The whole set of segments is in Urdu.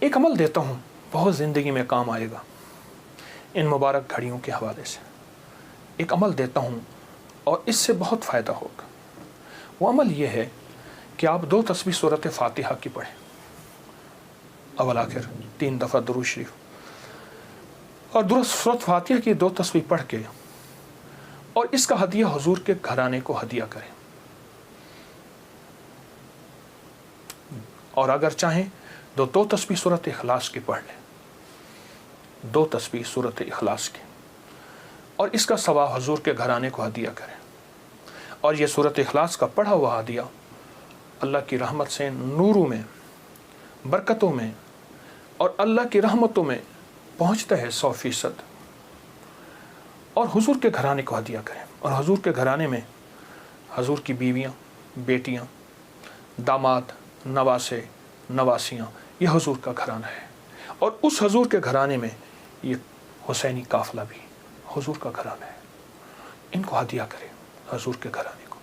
ایک عمل دیتا ہوں، بہت زندگی میں کام آئے گا ان مبارک گھڑیوں کے حوالے سے۔ ایک عمل دیتا ہوں اور اس سے بہت فائدہ ہوگا۔ وہ عمل یہ ہے کہ آپ 2 تسبیح سورۃ فاتحہ کی پڑھیں، اول آخر 3 دفعہ درود شریف، اور سورۃ فاتحہ کی 2 تسبیح پڑھ کے اور اس کا ہدیہ حضور کے گھرانے کو ہدیہ کریں۔ اور اگر چاہیں تو 2 تسبیح سورۃ اخلاص کی پڑھ لیں، 2 تسبیح سورۃ اخلاص کی، اور اس کا ثواب حضور کے گھرانے کو ہدیہ کریں۔ اور یہ سورۃ اخلاص کا پڑھا ہوا ہدیہ اللہ کی رحمت سے نوروں میں، برکتوں میں اور اللہ کی رحمتوں میں پہنچتا ہے 100%۔ اور حضور کے گھرانے کو ہدیہ کریں، اور حضور کے گھرانے میں حضور کی بیویاں، بیٹیاں، داماد، نواسے، نواسیاں، یہ حضور کا گھرانہ ہے۔ اور اس حضور کے گھرانے میں یہ حسینی قافلہ بھی حضور کا گھرانہ ہے۔ ان کو ہدیہ کریں حضور کے گھرانے کو،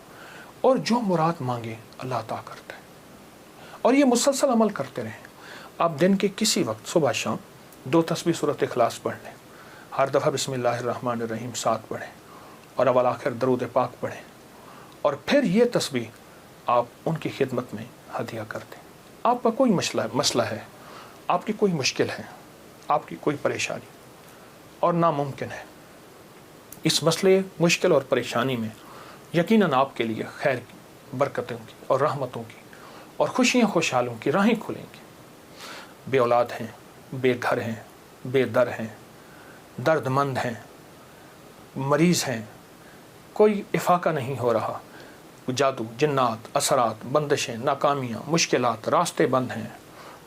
اور جو مراد مانگے اللہ عطا کرتا ہے۔ اور یہ مسلسل عمل کرتے رہیں۔ آپ دن کے کسی وقت صبح شام 2 تسبیح سورۃ اخلاص پڑھ لیں، ہر دفعہ بسم اللہ الرحمن الرحیم 7 پڑھیں، اور اول آخر درود پاک پڑھیں، اور پھر یہ تسبیح آپ ان کی خدمت میں ہدیہ کر دیں۔ آپ کا کوئی مسئلہ ہے، آپ کی کوئی مشکل ہے، آپ کی کوئی پریشانی اور ناممکن ہے، اس مسئلے، مشکل اور پریشانی میں یقیناً آپ کے لیے خیر کی، برکتوں کی اور رحمتوں کی اور خوشیاں خوشحالوں کی راہیں کھلیں گی۔ بے اولاد ہیں، بے گھر ہیں، بے در ہیں، درد مند ہیں، مریض ہیں، کوئی افاقہ نہیں ہو رہا، جادو، جنات، اثرات، بندشیں، ناکامیاں، مشکلات، راستے بند ہیں،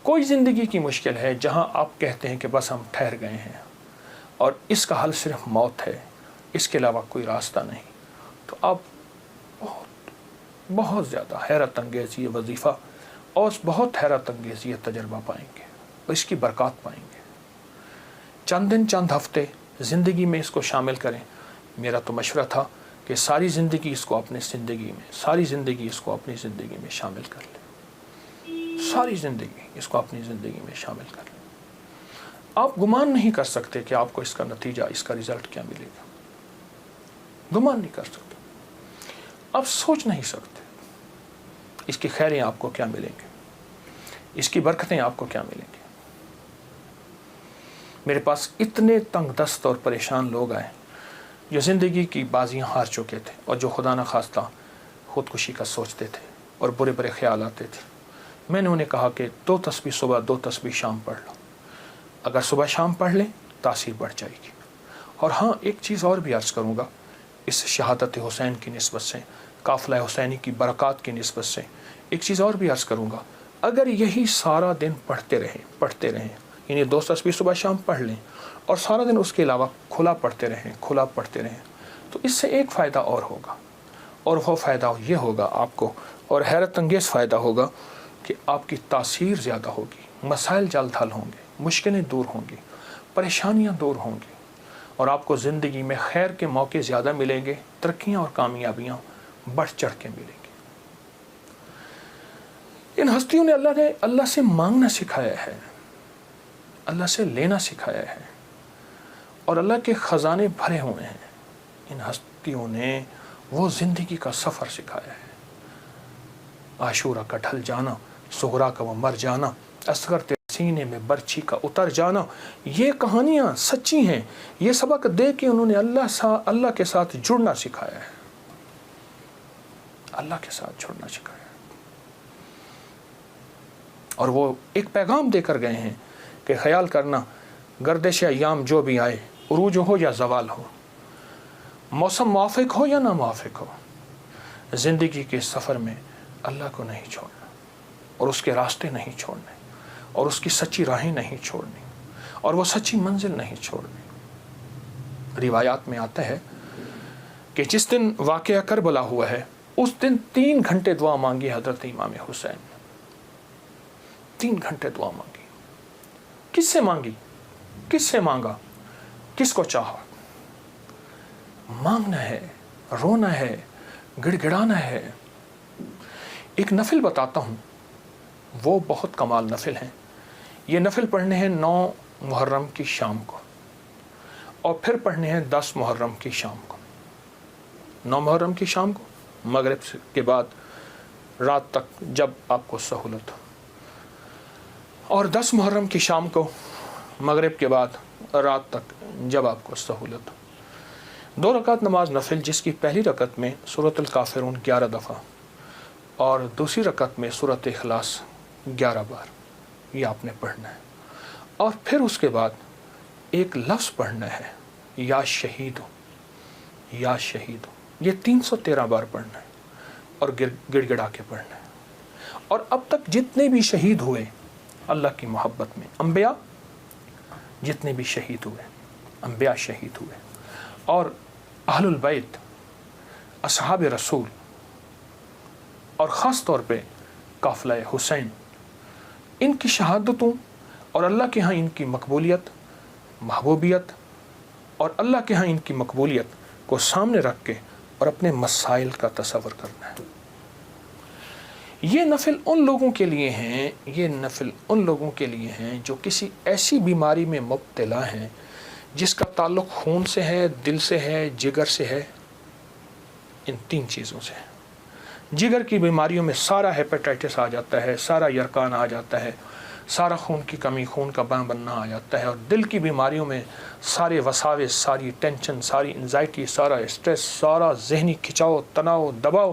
کوئی زندگی کی مشکل ہے جہاں آپ کہتے ہیں کہ بس ہم ٹھہر گئے ہیں اور اس کا حل صرف موت ہے، اس کے علاوہ کوئی راستہ نہیں، تو آپ بہت زیادہ حیرت انگیز یہ وظیفہ اور بہت حیرت انگیز یہ تجربہ پائیں گے اور اس کی برکات پائیں گے۔ چند دن، چند ہفتے زندگی میں اس کو شامل کریں۔ میرا تو مشورہ تھا کہ ساری زندگی اس کو اپنی زندگی میں، ساری زندگی اس کو اپنی زندگی میں شامل کر لیں، ساری زندگی اس کو اپنی زندگی میں شامل کر لیں۔ آپ گمان نہیں کر سکتے کہ آپ کو اس کا نتیجہ، اس کا رزلٹ کیا ملے گا، گمان نہیں کر سکتے، آپ سوچ نہیں سکتے اس کی خیریں آپ کو کیا ملیں گے، اس کی برکتیں آپ کو کیا ملیں گی۔ میرے پاس اتنے تنگ دست اور پریشان لوگ آئے جو زندگی کی بازیاں ہار چکے تھے اور جو خدا نخواستہ خودکشی کا سوچتے تھے اور برے برے خیال آتے تھے۔ میں نے انہیں کہا کہ 2 تسبیح صبح، 2 تسبیح شام پڑھ لو۔ اگر صبح شام پڑھ لیں تاثیر بڑھ جائے گی۔ اور ہاں، ایک چیز اور بھی عرض کروں گا اس شہادت حسین کی نسبت سے، قافلہ حسینی کی برکات کی نسبت سے ایک چیز اور بھی عرض کروں گا۔ اگر یہی سارا دن پڑھتے رہیں، یعنی 2 تسبیح صبح شام پڑھ لیں اور سارا دن اس کے علاوہ کھلا پڑھتے رہیں، تو اس سے ایک فائدہ اور ہوگا، اور وہ فائدہ یہ ہوگا آپ کو، اور حیرت انگیز فائدہ ہوگا کہ آپ کی تاثیر زیادہ ہوگی، مسائل جلد حل ہوں گے، مشکلیں دور ہوں گی، پریشانیاں دور ہوں گی، اور آپ کو زندگی میں خیر کے موقع زیادہ ملیں گے، ترقیاں اور کامیابیاں بڑھ چڑھ کے ملیں گی۔ ان ہستیوں نے اللہ سے مانگنا سکھایا ہے، اللہ سے لینا سکھایا ہے، اور اللہ کے خزانے بھرے ہوئے ہیں۔ ان ہستیوں نے وہ زندگی کا سفر سکھایا ہے، عاشورہ کا ڈھل جانا، صغرا کا وہ مر جانا، اصغر تیرے سینے میں برچھی کا اتر جانا، یہ کہانیاں سچی ہیں۔ یہ سبق دے کے انہوں نے اللہ کے ساتھ جڑنا سکھایا ہے، اللہ کے ساتھ جڑنا سکھایا ہے۔ اور وہ ایک پیغام دے کر گئے ہیں کہ خیال کرنا، گردش ایام جو بھی آئے، عروج ہو یا زوال ہو، موسم موافق ہو یا نہ موافق ہو، زندگی کے سفر میں اللہ کو نہیں چھوڑنا، اور اس کے راستے نہیں چھوڑنے، اور اس کی سچی راہیں نہیں چھوڑنی، اور وہ سچی منزل نہیں چھوڑنی۔ روایات میں آتا ہے کہ جس دن واقعہ کربلا ہوا ہے اس دن 3 گھنٹے دعا مانگی حضرت امام حسین، 3 گھنٹے دعا مانگی۔ کس سے مانگی؟ کس سے مانگا؟ کس کو چاہا؟ مانگنا ہے، رونا ہے، گڑ گڑانا ہے۔ ایک نفل بتاتا ہوں، وہ بہت کمال نفل ہیں۔ یہ نفل پڑھنے ہیں 9 محرم کی شام کو، اور پھر پڑھنے ہیں 10 محرم کی شام کو۔ 9 محرم کی شام کو مغرب کے بعد رات تک جب آپ کو سہولت ہو، اور 10 محرم کی شام کو مغرب کے بعد رات تک جب آپ کو سہولت ہو۔ 2 رکعت نماز نفل، جس کی پہلی رکعت میں سورۃ الکافرون 11 دفعہ اور دوسری رکعت میں سورۃ اخلاص 11 بار، یہ آپ نے پڑھنا ہے۔ اور پھر اس کے بعد ایک لفظ پڑھنا ہے، یا شہید ہو، یا شہید ہو، یہ 313 بار پڑھنا ہے اور گڑ گڑا کے پڑھنا ہے۔ اور اب تک جتنے بھی شہید ہوئے اللہ کی محبت میں، انبیاء جتنے بھی شہید ہوئے، انبیاء شہید ہوئے، اور اہل البیت، اصحاب رسول، اور خاص طور پہ قافلہ حسین، ان کی شہادتوں اور اللہ کے ہاں ان کی مقبولیت، محبوبیت، اور اللہ کے ہاں ان کی مقبولیت کو سامنے رکھ کے اور اپنے مسائل کا تصور کرنا ہے۔ یہ نفل ان لوگوں کے لیے ہیں، یہ نفل ان لوگوں کے لیے ہیں جو کسی ایسی بیماری میں مبتلا ہیں جس کا تعلق خون سے ہے، دل سے ہے، جگر سے ہے، ان 3 چیزوں سے ہے۔ جگر کی بیماریوں میں سارا ہیپیٹائٹس آ جاتا ہے، سارا یرکان آ جاتا ہے، سارا خون کی کمی، خون کا بننا آ جاتا ہے، اور دل کی بیماریوں میں سارے وساوس، ساری ٹینشن، ساری انزائٹی، سارا اسٹریس، سارا ذہنی کھچاؤ، تناؤ، دباؤ،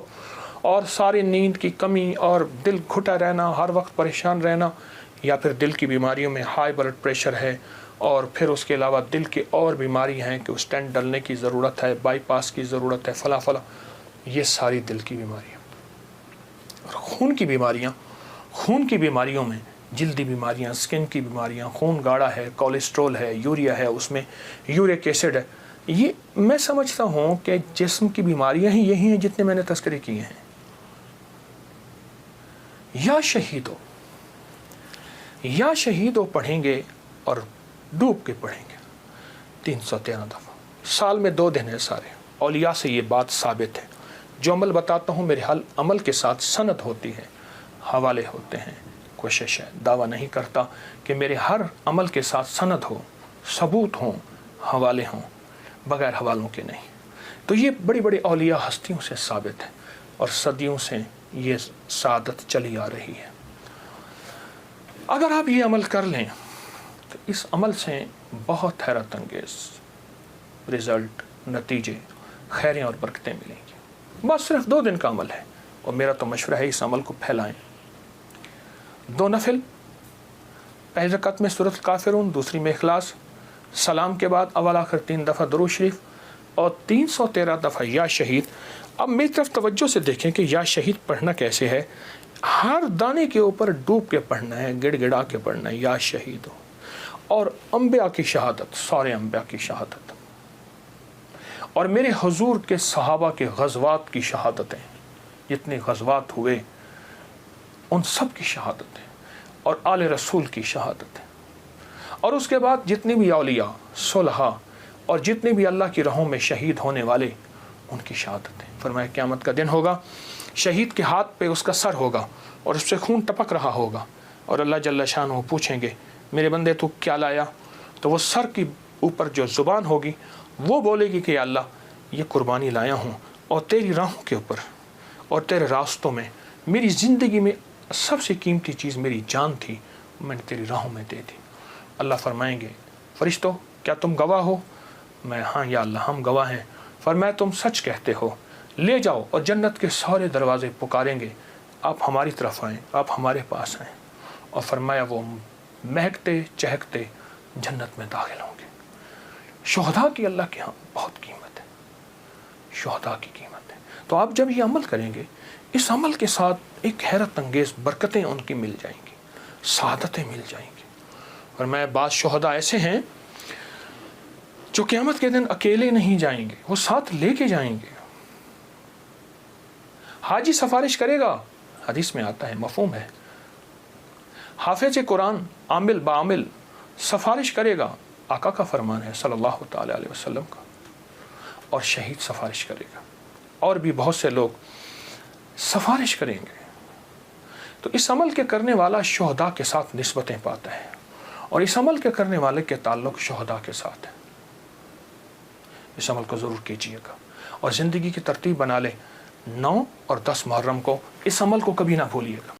اور ساری نیند کی کمی، اور دل گھٹا رہنا، ہر وقت پریشان رہنا، یا پھر دل کی بیماریوں میں ہائی بلڈ پریشر ہے، اور پھر اس کے علاوہ دل کے اور بیماری ہیں کہ اسٹینٹ ڈلنے کی ضرورت ہے، بائی پاس کی ضرورت ہے، فلاں فلاں، یہ ساری دل کی بیماریاں۔ اور خون کی بیماریوں میں جلدی بیماریاں، سکن کی بیماریاں، خون گاڑھا ہے، کولیسٹرول ہے، یوریا ہے، اس میں یورک ایسڈ ہے، یہ میں سمجھتا ہوں کہ جسم کی بیماریاں ہی یہی ہیں جتنے میں نے تذکرے کیے ہیں۔ یا شہیدو، یا شہیدو پڑھیں گے اور ڈوب کے پڑھیں گے 313 دفعہ، سال میں 2 دن ہے سارے۔ اولیاء سے یہ بات ثابت ہے، جو عمل بتاتا ہوں میرے عمل کے ساتھ سند ہوتی ہے، حوالے ہوتے ہیں۔ کوشش ہے، دعویٰ نہیں کرتا کہ میرے ہر عمل کے ساتھ سند ہو، ثبوت ہوں، حوالے ہوں، بغیر حوالوں کے نہیں۔ تو یہ بڑی بڑی اولیاء ہستیوں سے ثابت ہے، اور صدیوں سے یہ سعادت چلی آ رہی ہے۔ اگر آپ یہ عمل کر لیں تو اس عمل سے بہت حیرت انگیز رزلٹ، نتیجے، خیریں اور برکتیں ملیں گی۔ بس صرف 2 دن کا عمل ہے، اور میرا تو مشورہ ہے اس عمل کو پھیلائیں۔ 2 نفل، پہلی رکعت میں سورۃ الکافرون، دوسری میں اخلاص، سلام کے بعد اول آخر 3 دفعہ درود شریف، اور 313 دفعہ یا شہید۔ اب میری طرف توجہ سے دیکھیں کہ یا شہید پڑھنا کیسے ہے۔ ہر دانے کے اوپر ڈوب کے پڑھنا ہے، گڑ گڑا کے پڑھنا ہے، یا شہید ہو۔ اور انبیاء کی شہادت، سارے انبیاء کی شہادت، اور میرے حضور کے صحابہ کے غزوات کی شہادتیں، جتنے غزوات ہوئے ان سب کی شہادتیں، اور آل رسول کی شہادتیں، اور اس کے بعد جتنے بھی اولیاء، صلحاء، اور جتنے بھی اللہ کی راہوں میں شہید ہونے والے، ان کی شہادتیں۔ فرمایا قیامت کا دن ہوگا، شہید کے ہاتھ پہ اس کا سر ہوگا، اور اس سے خون ٹپک رہا ہوگا، اور اللہ جل شانہ پوچھیں گے میرے بندے تو کیا لایا؟ تو وہ سر کی اوپر جو زبان ہوگی وہ بولے گی کہ یا اللہ یہ قربانی لایا ہوں، اور تیری راہوں کے اوپر اور تیرے راستوں میں، میری زندگی میں سب سے قیمتی چیز میری جان تھی، میں نے تیری راہوں میں دے دی۔ اللہ فرمائیں گے فرشتوں کیا تم گواہ ہو؟ میں ہاں یا اللہ ہم گواہ ہیں۔ فرمایا تم سچ کہتے ہو، لے جاؤ، اور جنت کے سارے دروازے پکاریں گے آپ ہماری طرف آئیں، آپ ہمارے پاس آئیں، اور فرمایا وہ مہکتے چہکتے جنت میں داخل ہوں گے۔ شہداء کی اللہ کے ہاں بہت قیمت ہے، شہداء کی قیمت ہے۔ تو آپ جب یہ عمل کریں گے، اس عمل کے ساتھ ایک حیرت انگیز برکتیں ان کی مل جائیں گی، سعادتیں مل جائیں گی۔ اور میں بعض شہداء ایسے ہیں جو قیامت کے دن اکیلے نہیں جائیں گے، وہ ساتھ لے کے جائیں گے۔ حاجی سفارش کرے گا، حدیث میں آتا ہے، مفہوم ہے۔ حافظ قرآن عامل بعامل سفارش کرے گا، آقا کا فرمان ہے صلی اللہ تعالی علیہ وسلم کا، اور شہید سفارش کرے گا، اور بھی بہت سے لوگ سفارش کریں گے۔ تو اس عمل کے کرنے والا شہداء کے ساتھ نسبتیں پاتا ہے۔ اور اس عمل کے کرنے والے کے تعلق شہداء کے ساتھ ہے. اس عمل کو ضرور کیجیے گا اور زندگی کی ترتیب بنا لیں. 9 اور 10 محرم کو اس عمل کو کبھی نہ بھولیے گا.